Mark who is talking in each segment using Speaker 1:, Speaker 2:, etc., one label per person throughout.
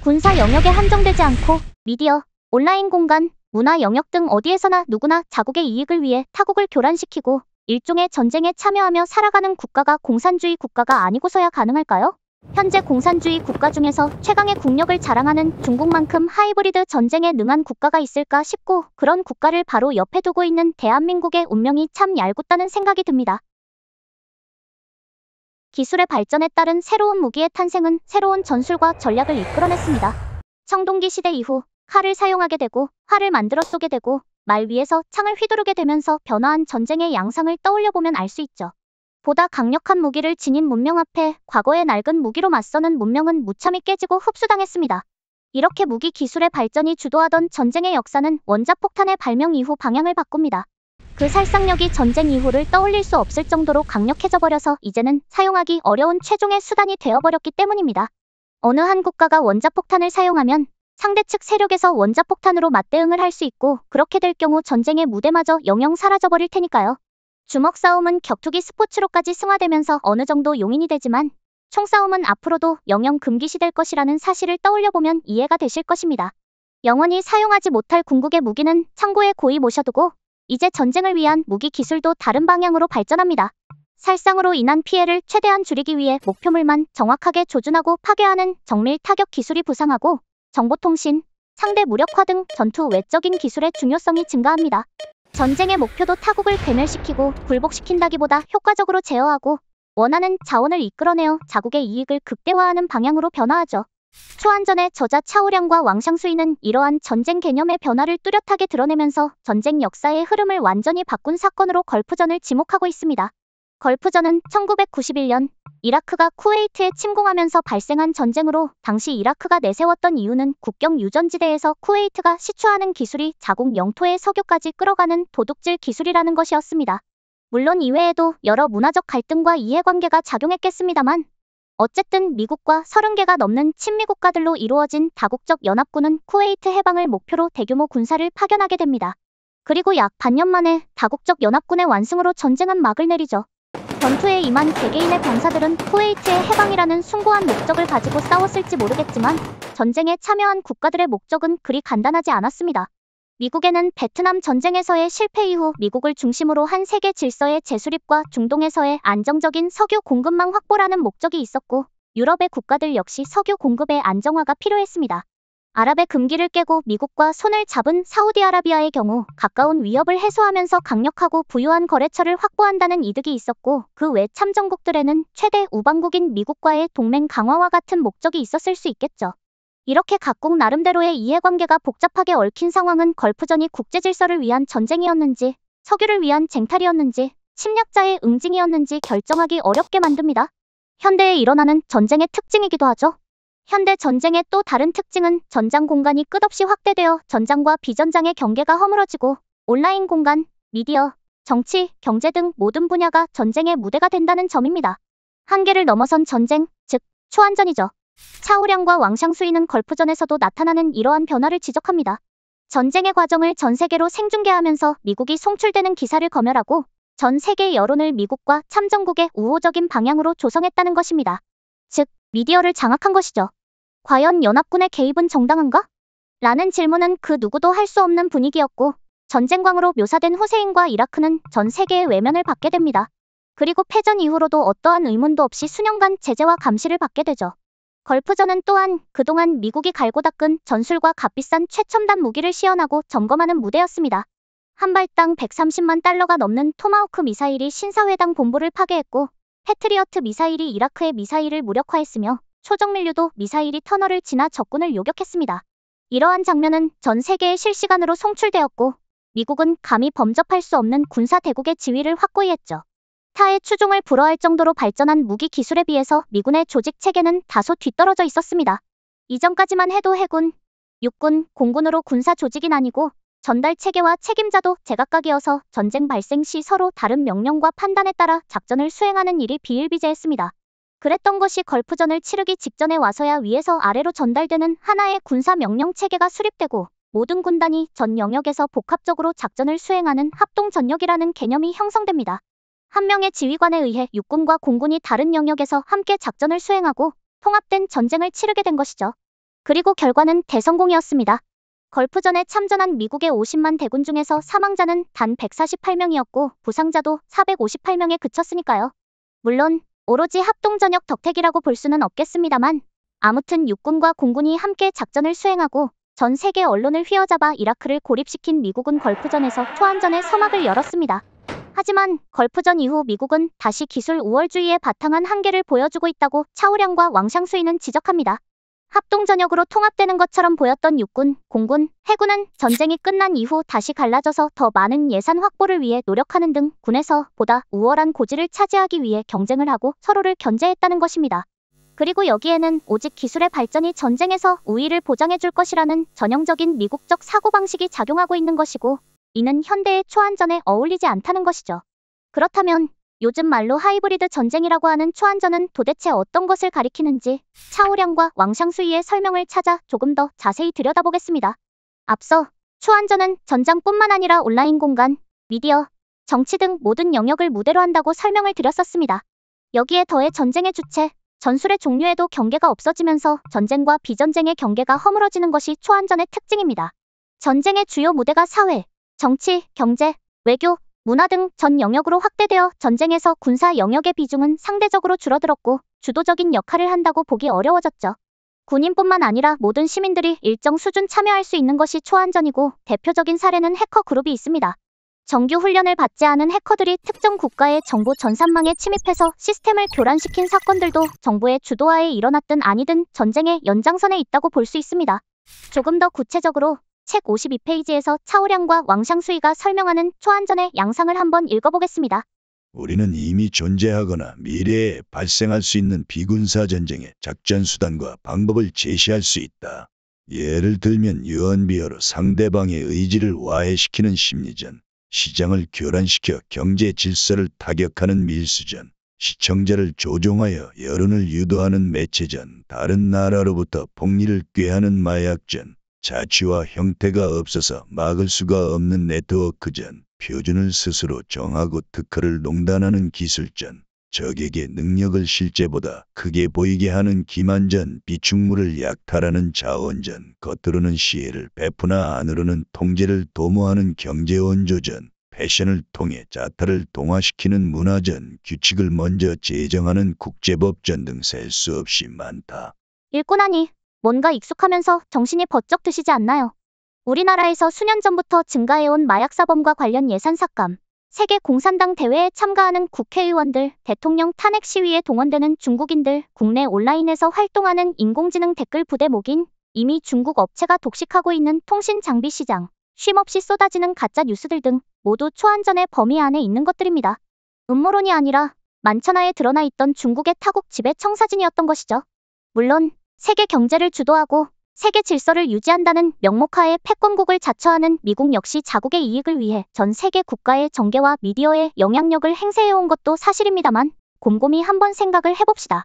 Speaker 1: 군사 영역에 한정되지 않고 미디어, 온라인 공간, 문화 영역 등 어디에서나 누구나 자국의 이익을 위해 타국을 교란시키고 일종의 전쟁에 참여하며 살아가는 국가가 공산주의 국가가 아니고서야 가능할까요? 현재 공산주의 국가 중에서 최강의 국력을 자랑하는 중국만큼 하이브리드 전쟁에 능한 국가가 있을까 싶고 그런 국가를 바로 옆에 두고 있는 대한민국의 운명이 참 얄궂다는 생각이 듭니다. 기술의 발전에 따른 새로운 무기의 탄생은 새로운 전술과 전략을 이끌어냈습니다. 청동기 시대 이후 칼을 사용하게 되고 활을 만들어 쏘게 되고 말 위에서 창을 휘두르게 되면서 변화한 전쟁의 양상을 떠올려보면 알 수 있죠. 보다 강력한 무기를 지닌 문명 앞에 과거의 낡은 무기로 맞서는 문명은 무참히 깨지고 흡수당했습니다. 이렇게 무기 기술의 발전이 주도하던 전쟁의 역사는 원자폭탄의 발명 이후 방향을 바꿉니다. 그 살상력이 전쟁 이후를 떠올릴 수 없을 정도로 강력해져 버려서 이제는 사용하기 어려운 최종의 수단이 되어버렸기 때문입니다. 어느 한 국가가 원자폭탄을 사용하면 상대 측 세력에서 원자폭탄으로 맞대응을 할 수 있고 그렇게 될 경우 전쟁의 무대마저 영영 사라져버릴 테니까요. 주먹 싸움은 격투기 스포츠로까지 승화되면서 어느 정도 용인이 되지만 총싸움은 앞으로도 영영 금기시될 것이라는 사실을 떠올려보면 이해가 되실 것입니다. 영원히 사용하지 못할 궁극의 무기는 창고에 고이 모셔두고 이제 전쟁을 위한 무기 기술도 다른 방향으로 발전합니다. 살상으로 인한 피해를 최대한 줄이기 위해 목표물만 정확하게 조준하고 파괴하는 정밀 타격 기술이 부상하고 정보통신, 상대 무력화 등 전투 외적인 기술의 중요성이 증가합니다. 전쟁의 목표도 타국을 괴멸시키고 굴복시킨다기보다 효과적으로 제어하고 원하는 자원을 이끌어내어 자국의 이익을 극대화하는 방향으로 변화하죠. 초안전의 저자 차오량과 왕샹수이는 이러한 전쟁 개념의 변화를 뚜렷하게 드러내면서 전쟁 역사의 흐름을 완전히 바꾼 사건으로 걸프전을 지목하고 있습니다. 걸프전은 1991년 이라크가 쿠웨이트에 침공하면서 발생한 전쟁으로 당시 이라크가 내세웠던 이유는 국경 유전지대에서 쿠웨이트가 시추하는 기술이 자국 영토의 석유까지 끌어가는 도둑질 기술이라는 것이었습니다. 물론 이외에도 여러 문화적 갈등과 이해관계가 작용했겠습니다만 어쨌든 미국과 30개가 넘는 친미 국가들로 이루어진 다국적 연합군은 쿠웨이트 해방을 목표로 대규모 군사를 파견하게 됩니다. 그리고 약 반년 만에 다국적 연합군의 완승으로 전쟁은 막을 내리죠. 전투에 임한 개개인의 병사들은 쿠웨이트의 해방이라는 숭고한 목적을 가지고 싸웠을지 모르겠지만 전쟁에 참여한 국가들의 목적은 그리 간단하지 않았습니다. 미국에는 베트남 전쟁에서의 실패 이후 미국을 중심으로 한 세계 질서의 재수립과 중동에서의 안정적인 석유 공급망 확보라는 목적이 있었고 유럽의 국가들 역시 석유 공급의 안정화가 필요했습니다. 아랍의 금기를 깨고 미국과 손을 잡은 사우디아라비아의 경우 가까운 위협을 해소하면서 강력하고 부유한 거래처를 확보한다는 이득이 있었고 그 외 참전국들에는 최대 우방국인 미국과의 동맹 강화와 같은 목적이 있었을 수 있겠죠. 이렇게 각국 나름대로의 이해관계가 복잡하게 얽힌 상황은 걸프전이 국제질서를 위한 전쟁이었는지 석유를 위한 쟁탈이었는지 침략자의 응징이었는지 결정하기 어렵게 만듭니다. 현대에 일어나는 전쟁의 특징이기도 하죠. 현대 전쟁의 또 다른 특징은 전장 공간이 끝없이 확대되어 전장과 비전장의 경계가 허물어지고 온라인 공간, 미디어, 정치, 경제 등 모든 분야가 전쟁의 무대가 된다는 점입니다. 한계를 넘어선 전쟁, 즉 초안전이죠. 차오량과 왕샹수이는 걸프전에서도 나타나는 이러한 변화를 지적합니다. 전쟁의 과정을 전 세계로 생중계하면서 미국이 송출되는 기사를 검열하고 전 세계의 여론을 미국과 참전국의 우호적인 방향으로 조성했다는 것입니다. 즉, 미디어를 장악한 것이죠. 과연 연합군의 개입은 정당한가? 라는 질문은 그 누구도 할 수 없는 분위기였고 전쟁광으로 묘사된 후세인과 이라크는 전 세계의 외면을 받게 됩니다. 그리고 패전 이후로도 어떠한 의문도 없이 수년간 제재와 감시를 받게 되죠. 걸프전은 또한 그동안 미국이 갈고 닦은 전술과 값비싼 최첨단 무기를 시연하고 점검하는 무대였습니다. 한 발당 130만 달러가 넘는 토마호크 미사일이 신사회당 본부를 파괴했고 패트리어트 미사일이 이라크의 미사일을 무력화했으며 초정밀류도 미사일이 터널을 지나 적군을 요격했습니다. 이러한 장면은 전 세계에 실시간으로 송출되었고 미국은 감히 범접할 수 없는 군사 대국의 지위를 확고히 했죠. 타의 추종을 불허할 정도로 발전한 무기 기술에 비해서 미군의 조직 체계는 다소 뒤떨어져 있었습니다. 이전까지만 해도 해군, 육군, 공군으로 군사 조직이 나뉘고 전달 체계와 책임자도 제각각이어서 전쟁 발생 시 서로 다른 명령과 판단에 따라 작전을 수행하는 일이 비일비재했습니다. 그랬던 것이 걸프전을 치르기 직전에 와서야 위에서 아래로 전달되는 하나의 군사 명령 체계가 수립되고 모든 군단이 전 영역에서 복합적으로 작전을 수행하는 합동전력이라는 개념이 형성됩니다. 한 명의 지휘관에 의해 육군과 공군이 다른 영역에서 함께 작전을 수행하고 통합된 전쟁을 치르게 된 것이죠. 그리고 결과는 대성공이었습니다. 걸프전에 참전한 미국의 50만 대군 중에서 사망자는 단 148명이었고 부상자도 458명에 그쳤으니까요. 물론 오로지 합동전역 덕택이라고 볼 수는 없겠습니다만 아무튼 육군과 공군이 함께 작전을 수행하고 전 세계 언론을 휘어잡아 이라크를 고립시킨 미국은 걸프전에서 초안전의 서막을 열었습니다. 하지만 걸프전 이후 미국은 다시 기술 우월주의에 바탕한 한계를 보여주고 있다고 차오량과 왕샹수이는 지적합니다. 합동전역으로 통합되는 것처럼 보였던 육군, 공군, 해군은 전쟁이 끝난 이후 다시 갈라져서 더 많은 예산 확보를 위해 노력하는 등 군에서 보다 우월한 고지를 차지하기 위해 경쟁을 하고 서로를 견제했다는 것입니다. 그리고 여기에는 오직 기술의 발전이 전쟁에서 우위를 보장해줄 것이라는 전형적인 미국적 사고방식이 작용하고 있는 것이고 이는 현대의 초안전에 어울리지 않다는 것이죠. 그렇다면 요즘 말로 하이브리드 전쟁이라고 하는 초안전은 도대체 어떤 것을 가리키는지 차오량과 왕샹수이의 설명을 찾아 조금 더 자세히 들여다보겠습니다. 앞서 초안전은 전장뿐만 아니라 온라인 공간, 미디어, 정치 등 모든 영역을 무대로 한다고 설명을 드렸었습니다. 여기에 더해 전쟁의 주체, 전술의 종류에도 경계가 없어지면서 전쟁과 비전쟁의 경계가 허물어지는 것이 초안전의 특징입니다. 전쟁의 주요 무대가 사회, 정치, 경제, 외교, 문화 등 전 영역으로 확대되어 전쟁에서 군사 영역의 비중은 상대적으로 줄어들었고 주도적인 역할을 한다고 보기 어려워졌죠. 군인뿐만 아니라 모든 시민들이 일정 수준 참여할 수 있는 것이 초안전이고 대표적인 사례는 해커 그룹이 있습니다. 정규 훈련을 받지 않은 해커들이 특정 국가의 정보 전산망에 침입해서 시스템을 교란시킨 사건들도 정부의 주도하에 일어났든 아니든 전쟁의 연장선에 있다고 볼 수 있습니다. 조금 더 구체적으로 책 52페이지에서 차오량과 왕샹수이가 설명하는 초안전의 양상을 한번 읽어보겠습니다.
Speaker 2: 우리는 이미 존재하거나 미래에 발생할 수 있는 비군사 전쟁의 작전 수단과 방법을 제시할 수 있다. 예를 들면 유언비어로 상대방의 의지를 와해시키는 심리전, 시장을 교란시켜 경제 질서를 타격하는 밀수전, 시청자를 조종하여 여론을 유도하는 매체전, 다른 나라로부터 폭리를 꾀하는 마약전, 자취와 형태가 없어서 막을 수가 없는 네트워크전, 표준을 스스로 정하고 특허를 농단하는 기술전, 적에게 능력을 실제보다 크게 보이게 하는 기만전, 비축물을 약탈하는 자원전, 겉으로는 시혜를 베푸나 안으로는 통제를 도모하는 경제원조전, 패션을 통해 자타를 동화시키는 문화전, 규칙을 먼저 제정하는 국제법전 등 셀 수 없이 많다.
Speaker 1: 읽고 나니 뭔가 익숙하면서 정신이 번쩍 드시지 않나요? 우리나라에서 수년 전부터 증가해온 마약사범과 관련 예산 삭감, 세계 공산당 대회에 참가하는 국회의원들, 대통령 탄핵 시위에 동원되는 중국인들, 국내 온라인에서 활동하는 인공지능 댓글 부대 목인, 이미 중국 업체가 독식하고 있는 통신 장비 시장, 쉼없이 쏟아지는 가짜 뉴스들 등 모두 초안전의 범위 안에 있는 것들입니다. 음모론이 아니라 만천하에 드러나 있던 중국의 타국 지배 청사진이었던 것이죠. 물론 세계 경제를 주도하고 세계 질서를 유지한다는 명목하에 패권국을 자처하는 미국 역시 자국의 이익을 위해 전 세계 국가의 정계와 미디어에 영향력을 행사해온 것도 사실입니다만 곰곰이 한번 생각을 해봅시다.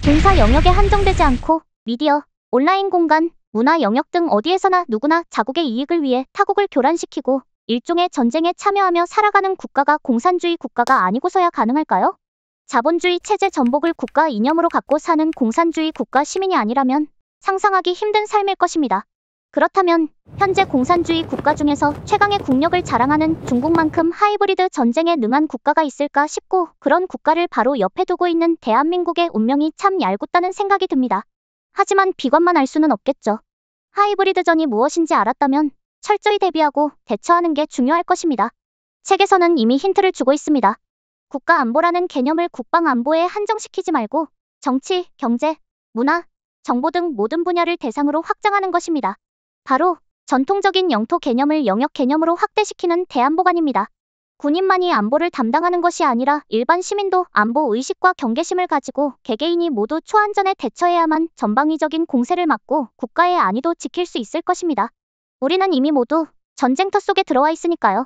Speaker 1: 군사 영역에 한정되지 않고 미디어, 온라인 공간, 문화 영역 등 어디에서나 누구나 자국의 이익을 위해 타국을 교란시키고 일종의 전쟁에 참여하며 살아가는 국가가 공산주의 국가가 아니고서야 가능할까요? 자본주의 체제 전복을 국가 이념으로 갖고 사는 공산주의 국가 시민이 아니라면 상상하기 힘든 삶일 것입니다. 그렇다면 현재 공산주의 국가 중에서 최강의 국력을 자랑하는 중국만큼 하이브리드 전쟁에 능한 국가가 있을까 싶고 그런 국가를 바로 옆에 두고 있는 대한민국의 운명이 참 얄궂다는 생각이 듭니다. 하지만 비관만 알 수는 없겠죠. 하이브리드전이 무엇인지 알았다면 철저히 대비하고 대처하는 게 중요할 것입니다. 책에서는 이미 힌트를 주고 있습니다. 국가 안보라는 개념을 국방 안보에 한정시키지 말고 정치, 경제, 문화, 정보 등 모든 분야를 대상으로 확장하는 것입니다. 바로 전통적인 영토 개념을 영역 개념으로 확대시키는 대안보관입니다. 군인만이 안보를 담당하는 것이 아니라 일반 시민도 안보 의식과 경계심을 가지고 개개인이 모두 초안전에 대처해야만 전방위적인 공세를 막고 국가의 안위도 지킬 수 있을 것입니다. 우리는 이미 모두 전쟁터 속에 들어와 있으니까요.